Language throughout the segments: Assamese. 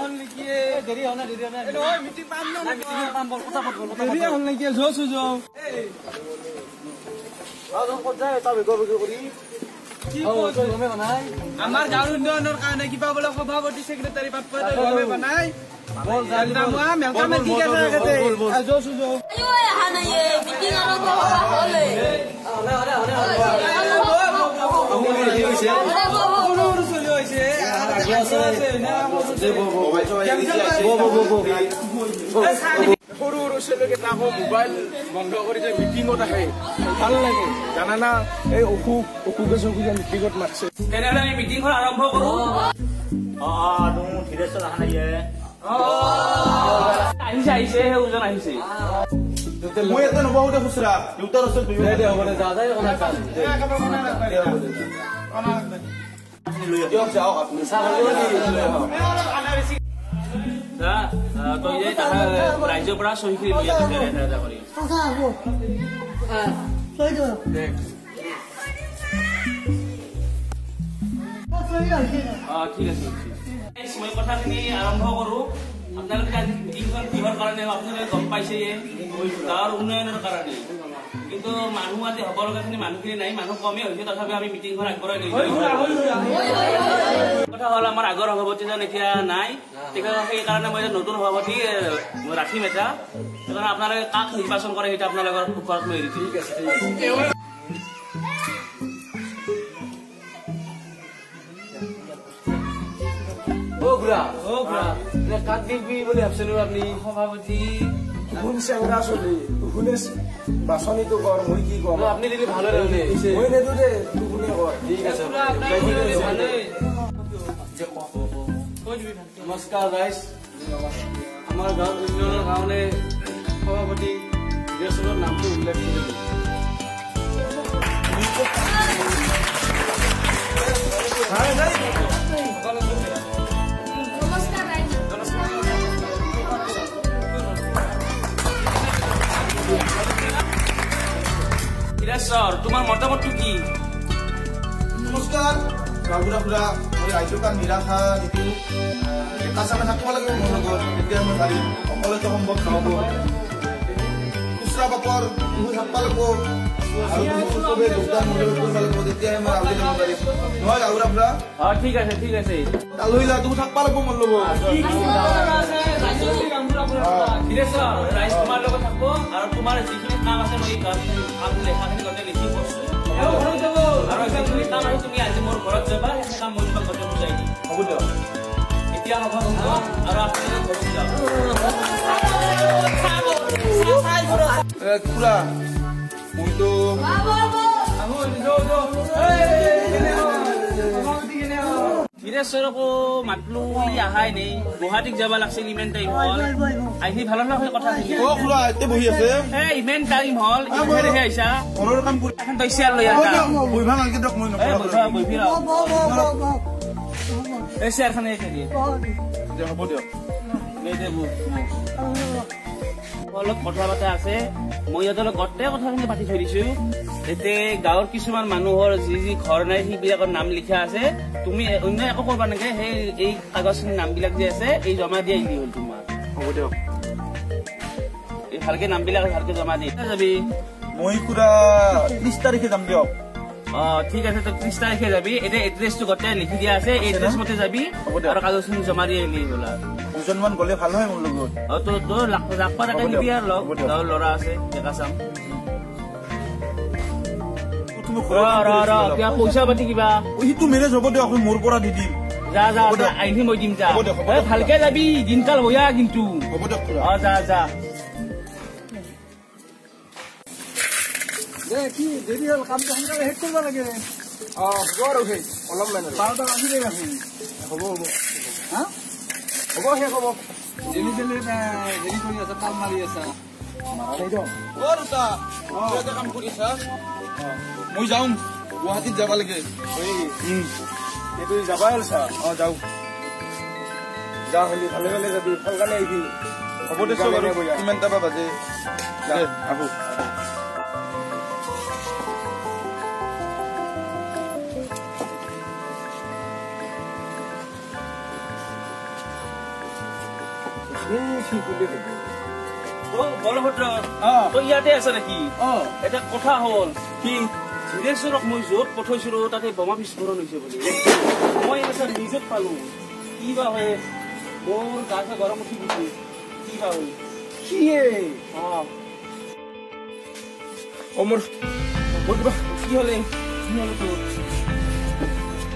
হল নেকি দেৰি হল না নহয় মিটিং পাম না মিটিং পাম বল কথা বল দেৰি হল নেকি জোছো জো এই আও ক'ত যায় তা বেগৰ কৰি কি কয় গমে বনাই আমাৰ গাঁৱৰ উন্নয়নৰ কাৰণে কিবা বলে সভাপতি সেক্ৰেটাৰী বাপ কৰে গমে বনাই বল জালদামা মেলকা মে কি আছে আগতে জোছো জো আয়ো আহা নাই মিটিং আৰম্ভ হলে সৰু সৰু ছেলেকেইটা আকৌ মোবাইল বন্ধ কৰি যে মিটিঙত আহে ভাল লাগে জানানা এই অসুখে চকুকে মিটিঙত মাতছে তেনেহলে আমি মিটিংখন আৰম্ভ কৰো ধীৰেশ্বৰ অহা নাই আহিছে ওজন আহিছে মই এটা নবহুতে খুচৰা দেউতাৰ ওচৰত ৰাজ্যৰ পৰা চহীখিনি লৈ ঠিক আছে মই কথাখিনি আৰম্ভ কৰো আপোনালোকে আজি মিটিংখন কিহৰ কাৰণে আপোনালোকে গম পাইছে গাঁৱৰ উন্নয়নৰ কাৰণে কিন্তু মানুহ আজি হ'ব লগাখিনি মানুহখিনি নাই মানুহ কমেই হৈছে তথাপি আমি মিটিংখন আগবঢ়াই লৈ কথা হ'ল আমাৰ আগৰ সভাপতিজন এতিয়া নাই সেইকাৰণে মই নতুন সভাপতি ৰাখিম এটা সেইকাৰণে আপোনালোকে কাক নিৰ্বাচন কৰে সেইটো আপোনালোকৰ ওপৰত মই এৰি ঠিক আছে কাক দিবি বুলি ভাবছিলো আপনি সভাপতি কোন চেংৰা চলি কোনে বাছনিটো কৰ মই কি কম আপনি দিলে ভালো লাগে মই নেদু দে কোনে কৰ ঠিক আছে নমস্কাৰ গাইস আমাৰ গাঁৱৰ উন্নয়নৰ কাৰণে সভাপতি দেশৰ নামটো উল্লেখ কৰিলো ধীৰেশ্বৰ তোমাৰ মতামতটো কি নমস্কাৰ গাঁওবুঢ়া খুৰা মই ৰাজ্যকাল নিৰাশা দিছো কাছামে থাকিব লাগিব মোৰ লগত তেতিয়া মই পাৰিম অকলেতো সম্ভৱ নহ'ব খুচৰা বাপৰ থাকিব লাগিব আৰু চবে যোগদান কৰিব লাগিব তেতিয়াহে মই আগুৱাই যাব পাৰিম নহয় গাঁওবুঢ়া খুৰা ঠিক আছে তালৈলা তুমি থাকিব লাগিব মোৰ লগত ধীৰেশ্বৰ ৰাইজ তোমাৰ লগত থাকিব আৰু তোমাৰ যিখিনি কাম আছে মই কাম লেখাখিনি গোটেই লিখি কৈছো আৰু যিখিনি কাম আছে তুমি আজি মোৰ ঘৰত যাবা সেই কাম মই তোমাক গোটেই বুজাই দিম হ'ব দিয়ক এতিয়া হ'ব আৰু আপুনি ঘৰত যাওক খুৰা মইতো ধীৰেশ্বৰকো মাতলো আহাই নেই গুৱাহাটীক যাব লাগছিল ইমান টাইম হল আহি ভাল কথা বহি আছে ইমান টাইম হল আহিছা তই চেয়াৰ লৈ চেয়াৰখন হ'ব দিয়ক অলপ কথা পতা আছে মই ইহঁতৰ গোটেই কথাখিনি পাতি থৈ দিছো এতিয়া গাঁৱৰ কিছুমান মানুহৰ যি ঘৰ নাই সেইবিলাকৰ নাম লিখা আছে তুমি অন্য একো কৰবা নেকি সেই এই কাগজখিনিৰ নামবিলাক যে আছে এই জমা দিয়া ইলি হ'ল তোমাৰ হ'ব দিয়ক এই ভালকে নামবিলাক ভালকে জমা দি যাবি মই খুৰা 30 তাৰিখে যাম দিয়ক ঠিক আছে তই 30 তাৰিখে যাবি এতিয়া এড্ৰেছটো গোটেই লিখি দিয়া আছে এই এড্ৰেছ মতে যাবি আৰু কাগজখিনি জমা দি আহিলি হ'ল দুজনমান গলে ভাল হয় মোৰ লগত তোৰ লাখপা টাকা দিবি আৰু গাঁৱৰ ল'ৰা আছে ডেকা চাম পইচা পাতি কিবা সিটো মেনেজ হ'ব দিয়ক মোৰ পৰা দি দিম যা আহিলি মই দিম যা ভালকে যাবি দিনকাল বয়া কিন্তু হ'ব দিয়ক যা কি দেৰি হ'ল কামটো সোনকালে শেষ কৰিব লাগে অলপ মানে 12টা বাজি যায় হ'ব হা হ'ব শেষ হ'ব দেৰি কৰি আছা কাম মাৰি আছা কাম কৰি আছা মই যাওঁ গুৱাহাটীত যাব লাগে যাবাই আছা যাওঁ যা হলি ভালে ভালে যাবি সোনকালে আহিবি হ'ব দে বাৰু কিমানটা বা বাজে আহো বলভদ্ৰ তই ইয়াতে আছ নেকি এটা কথা হ'ল কি ধীৰেশ্বৰক মই য'ত পঠাইছিলো তাতে বোমা বিস্ফোৰণ হৈছে বুলি মই এটা নিউজত পালো কি বা হয় মোৰ গা চা গৰম উঠি গৈছে কি বা হয় মোৰ কি হলে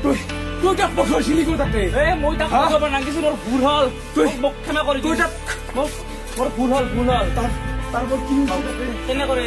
তোৰ তুই তাক পঠাইছিলি তাতে মই তাক পঠাব নাগিছিলো ভুল হ'ল তুই মোক ক্ষমা কৰি তুই তাক মোৰ ভুল হ'ল তারপর কি কেনে করে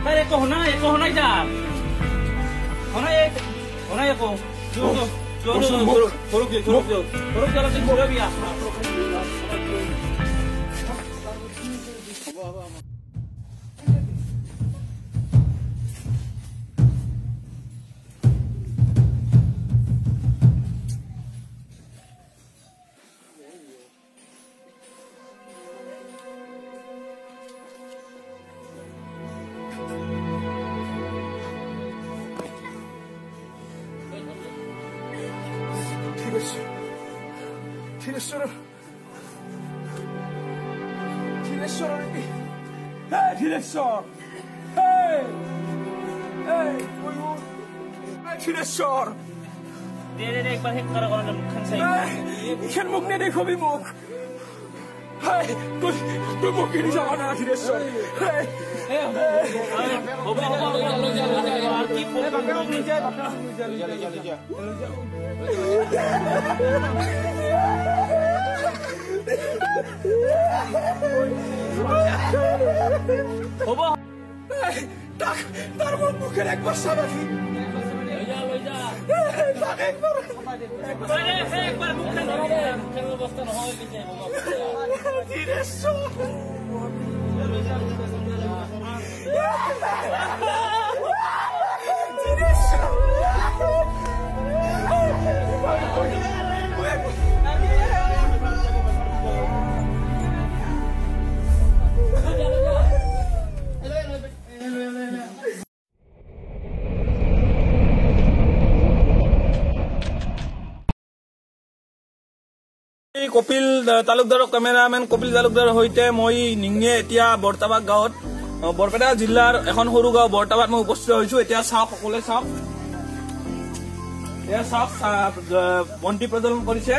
তার একো হনাই যা হনাই একো একবার হেক করা করার মুখখান চাই এখান মুখ নে দেখবি মুখ তুই মুখ কিনে যাওয়া না ধীরেশ্বর তার মুখের একবার সাবাকি কপিল তালুকদাৰৰ কেমেৰামেন কপিল তালুকদাৰৰ সৈতে মই নিঙে এতিয়া বৰ্তাবাগ গাঁৱত বৰপেটা জিলাৰ এখন সৰু গাঁও বৰ্তাবাত মই উপস্থিত হৈছো এতিয়া চাওক সকলোৱে চাওক এয়া চাওক বন্তি প্ৰজ্বলন কৰিছে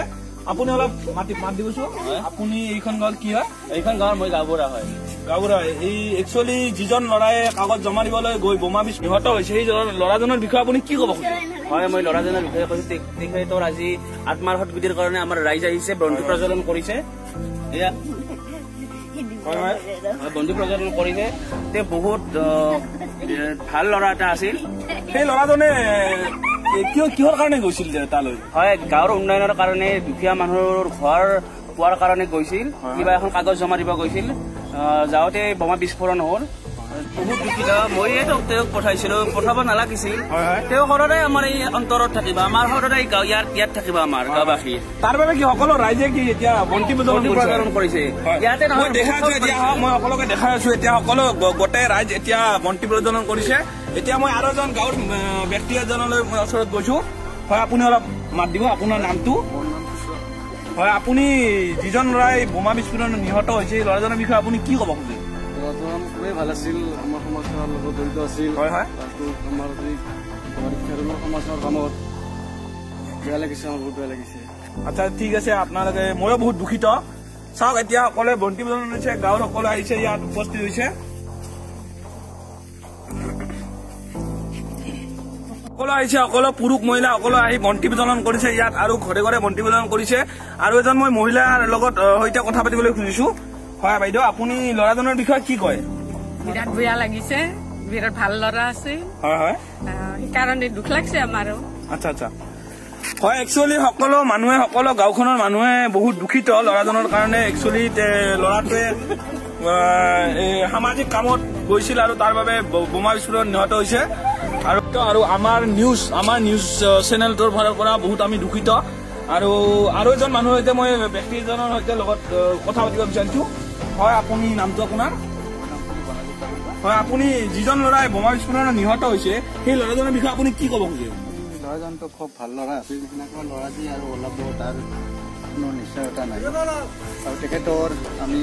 আপুনি অলপ মাত দিবচোন আপুনি এইখন গাঁৱত কি হয় এইখন গাঁৱৰ মই গাঁওবুঢ়া হয় এই একচুৱেলি যিজন ল'ৰাই কাগজ জমা দিবলৈ গৈ বোমা নিহত হৈছে সেই ল'ৰাজনৰ বিষয়ে আপুনি কি ক'ব খুজিছে হয় মই ল'ৰাজনৰ বিষয়ে কৈছো তেখেতৰ আজি আত্মাৰ সদ্গতিৰ কাৰণে আমাৰ ৰাইজ আহিছে বন্তি প্ৰজ্বলন কৰিছে এয়া বন্তি প্ৰজ্বলন কৰিছে তে বহুত ভাল ল'ৰা এটা আছিল সেই ল'ৰাজনে কিহৰ কাৰণে গৈছিল তালৈ হয় গাঁৱৰ উন্নয়নৰ কাৰণে দুখীয়া মানুহৰ ঘৰ পোৱাৰ কাৰণে গৈছিল কিবা এখন কাগজ জমা দিব গৈছিল যাওঁতে বোমা বিস্ফোৰণ হ'ল বহুত দুখিত মইয়েতো তেওঁক পঠাইছিলো পঠাব নালাগিছিল তেওঁ সদায় আমাৰ এই অন্তৰত থাকিব আমাৰ সদায় ইয়াত থাকিব আমাৰ গাঁওবাসী তাৰ বাবে কি সকলো ৰাইজে কি এতিয়া বন্তি প্ৰজ্বলন কৰিছে ইয়াতে মই দেখাই আছো এতিয়া মই সকলোকে দেখাই আছো এতিয়া সকলো গোটেই ৰাইজ এতিয়া বন্তি প্ৰজ্বলন কৰিছে এতিয়া মই আৰু এজন গাঁৱৰ ব্যক্তি এজনলৈ মই ওচৰত গৈছো হয় আপুনি অলপ মাত দিব আপোনাৰ নামটো হয় আপুনি যিজন ল'ৰাই বোমা বিস্ফোৰণত নিহত হৈছে এই ল'ৰাজনৰ বিষয়ে আপুনি কি ক'ব খোজে ল'ৰাজন খুবেই ভাল আছিল আমাৰ সমাজৰ লগত জড়িত আছিল হয় হয় আমাৰ সমাজৰ কামত বেয়া লাগিছে আমাৰ বহুত বেয়া লাগিছে আচ্ছা ঠিক আছে আপোনালোকে ময়ো বহুত দুখিত চাওক এতিয়া সকলোৱে বন্তি প্ৰজ্বলন কৰিছে গাঁৱৰ সকলো আহিছে ইয়াত উপস্থিত হৈছে সকলো আহিছে সকলো পুৰুষ মহিলা সকলো আহি বন্তি প্ৰজ্বলন কৰিছে ইয়াত আৰু ঘৰে ঘৰে বন্তি প্ৰজ্বলন কৰিছে আৰু এজন মই মহিলাৰ লগত সৈতে কথা পাতিবলৈ খুজিছো হয় বাইদেউ আপুনি ল'ৰাজনৰ বিষয়ে কি কয় বিৰাট বেয়া লাগিছে বিৰাট ভাল ল'ৰা আছে হয় হয় সেইকাৰণে দুখ লাগিছে আমাৰো আচ্ছা আচ্ছা হয় একচুৱেলি সকলো মানুহে সকলো গাঁওখনৰ মানুহে বহুত দুখিত ল'ৰাজনৰ কাৰণে একচুৱেলি ল'ৰাটোৱে সামাজিক কামত গৈছিল আৰু তাৰ বাবে বোমা বিস্ফোৰণ নিহত হৈছে আৰু আমাৰ নিউজ চেনেলটোৰ ফালৰ পৰা বহুত আমি দুখিত আৰু এজন মানুহৰ সৈতে মই ব্যক্তি এজনৰ সৈতে লগত কথা পাতিব বিচাৰিছো হয় আপুনি নামটো আপোনাৰ হয় আপুনি যিজন ল'ৰাই বোমা বিস্ফোৰণত নিহত হৈছে সেই ল'ৰাজনৰ বিষয়ে আপুনি কি ক'ব খোজে ল'ৰাজনটো খুব ভাল ল'ৰা আছিল সেনেকুৱা ল'ৰা যি আৰু ওলাব তাৰ কোনো নিশ্চয়তা নাই আৰু তেখেতৰ আমি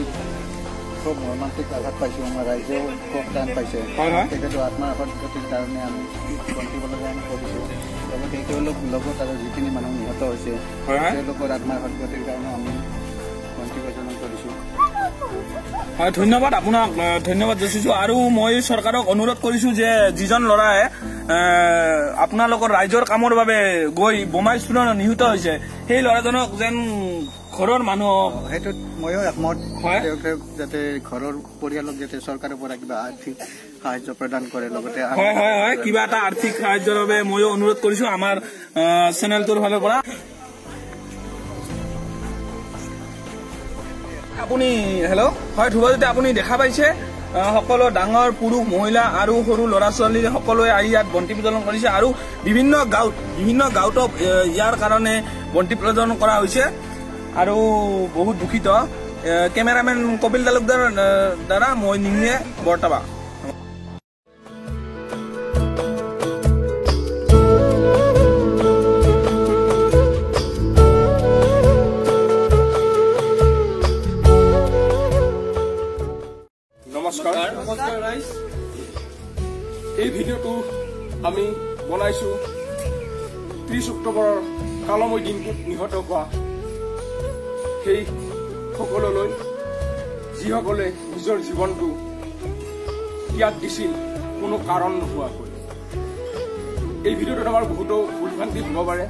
খুব মৰ্মান্তিক আঘাত পাইছোঁ আমাৰ ৰাইজেও খুব টান পাইছে তেখেতৰ আত্মাৰ সদ্গতিৰ কাৰণে আমি বন্তিবলৈ আমি কৰিছোঁ লগতে তেওঁলোক লগত আৰু যিখিনি মানুহ নিহত হৈছে তেওঁলোকৰ আত্মাৰ সদ্গতিৰ কাৰণে আমি বন্তি প্ৰজ্বলন কৰিছোঁ হয় ধন্যবাদ আপোনাক ধন্যবাদ যাচিছোঁ আৰু মই চৰকাৰক অনুৰোধ কৰিছোঁ যে যিজন ল'ৰাই আপোনালোকৰ ৰাইজৰ কামৰ বাবে গৈ বোমা বিস্ফোৰণত নিহত হৈছে সেই ল'ৰাজনক যেন ঘৰৰ মানুহ সেইটোত ময়ো একমত তেওঁলোকে যাতে ঘৰৰ পৰিয়ালক যাতে চৰকাৰৰ পৰা কিবা আৰ্থিক সাহায্য প্ৰদান কৰে লগতে হয় হয় হয় কিবা এটা আৰ্থিক সাহায্যৰ বাবে ময়ো অনুৰোধ কৰিছোঁ আমাৰ চেনেলটোৰ ফালৰ পৰা আপুনি হেল্ল' হয় ধ্ৰুৱজ্যোতি আপুনি দেখা পাইছে সকলো ডাঙৰ পুৰুষ মহিলা আৰু সৰু ল'ৰা ছোৱালী সকলোৱে আহি ইয়াত বন্তি প্ৰজ্বলন কৰিছে আৰু বিভিন্ন গাঁৱতো ইয়াৰ কাৰণে বন্তি প্ৰজ্বলন কৰা হৈছে আৰু বহুত দুখিত কেমেৰামেন কপিল তালুকদাৰ দ্বাৰা মই নিঙে বৰ্তাবা নমস্কাৰ ৰাইজ এই ভিডিঅ'টো আমি বনাইছোঁ 30 অক্টোবৰৰ কালময় দিনটোত নিহত হোৱা সেই সকললৈ যিসকলে নিজৰ জীৱনটো ত্যাগ দিছিল কোনো কাৰণ নোহোৱাকৈ এই ভিডিঅ'টোত আমাৰ বহুতো ভুলভ্ৰান্তি হ'ব পাৰে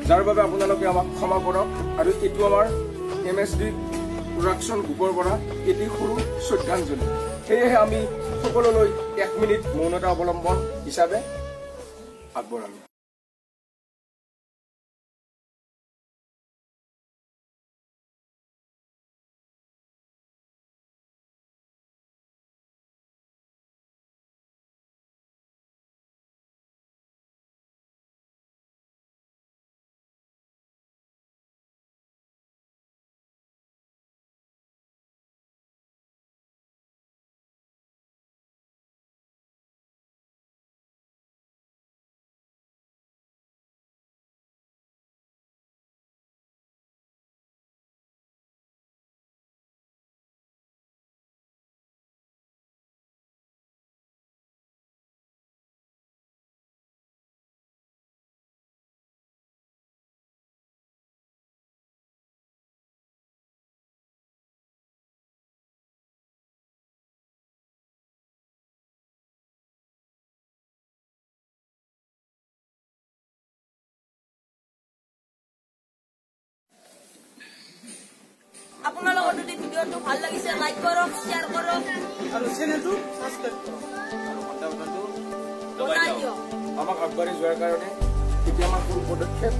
যাৰ বাবে আপোনালোকে আমাক ক্ষমা কৰক আৰু এইটো আমাৰ MSD প্ৰডাকশ্যন গ্ৰুপৰ পৰা এটি সৰু শ্ৰদ্ধাঞ্জলি সেয়েহে আমি সকলোলৈ 1 মিনিট মৌনতা অৱলম্বন হিচাপে আগবঢ়ালোঁ আপোনালোকৰ যদি ভিডিঅ'টো ভাল লাগিছে লাইক কৰক শ্বেয়াৰ কৰক আৰু চেনেলটো সাবস্ক্ৰাইব কৰক বনাই দিয়ক আমাক আগবাঢ়ি যোৱাৰ কাৰণে এতিয়া আমাৰ কোনো পদক্ষেপ